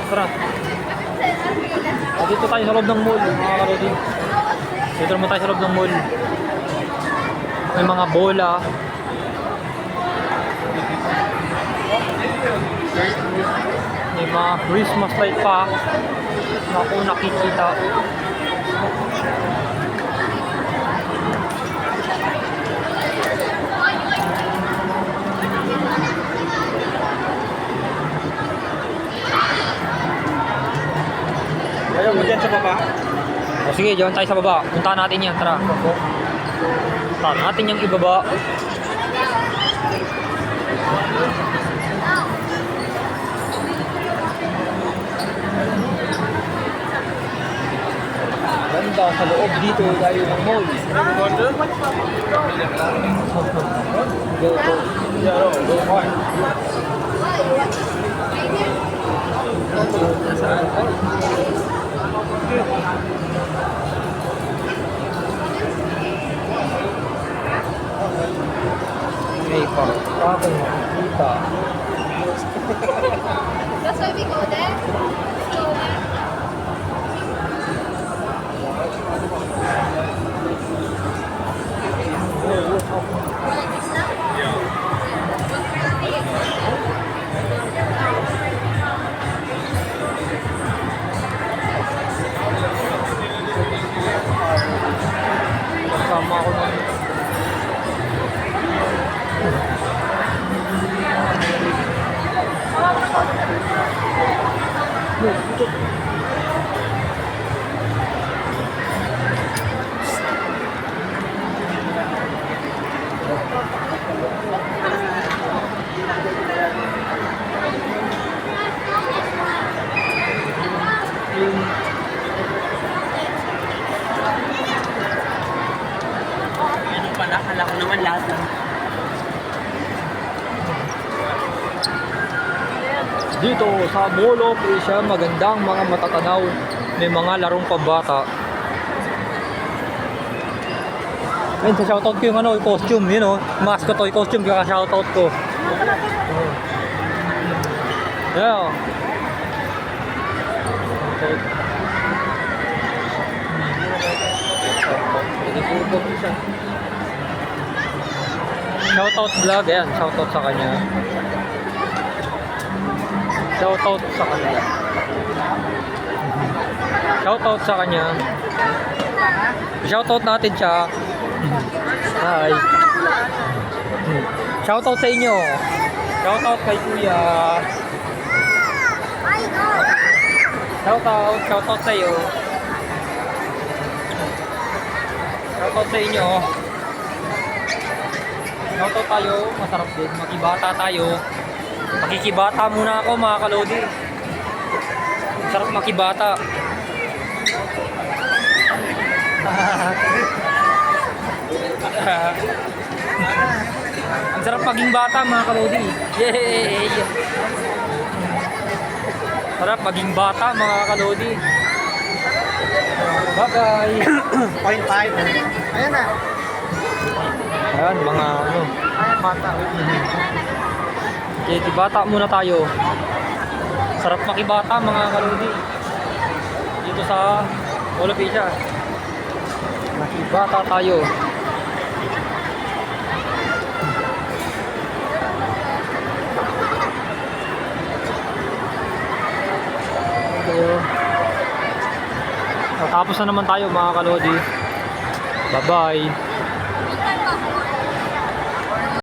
Tara. Dito tayo sa loob ng mall, mga kalodi. Dito naman tayo sa loob ng mall. May mga bola. May mga Christmas light pa. Ako nakikita. Ayaw mo dyan sa baba? O sige, diyan tayo sa baba. Puntahan natin yan, tara. Puntahan natin yung ibaba. Ganda sa loob dito tayo ng mall. May pagkakang makikita. That's why we go there. Go there. Kasama ako ng Ano pala? Kala ko naman lahat lang. dito sa Mall of Asia, magandang mga matatanaw. May mga larong pambata. Ayun, sa shoutout ko yung ano, yung costume, yun o. Mask ko to, yung costume, kaya shoutout ko. Yeah. Okay. Shoutout vlog, ayan, shoutout sa kanya. Shoutout sa kanya. Shoutout sa kanya. Shoutout natin siya. Hi. Shoutout sa inyo. Shoutout kay Kuya. Shoutout sa iyo. Shoutout sa inyo. Shoutout tayo, masarap din. Makibata tayo. Makikibata muna ako mga kalodi. Sarap makibata. Ang sarap maging bata mga kalodi. Yay! Sarap maging bata mga kalodi. Bye bye. 0.5. Ayan na. Ayan mga ano. Ayan bata. Okay, bata muna tayo. Sarap makibata mga kalodi. Dito sa Mall of Asia. Makibata tayo. Tapos na naman tayo mga kalodi. Bye bye.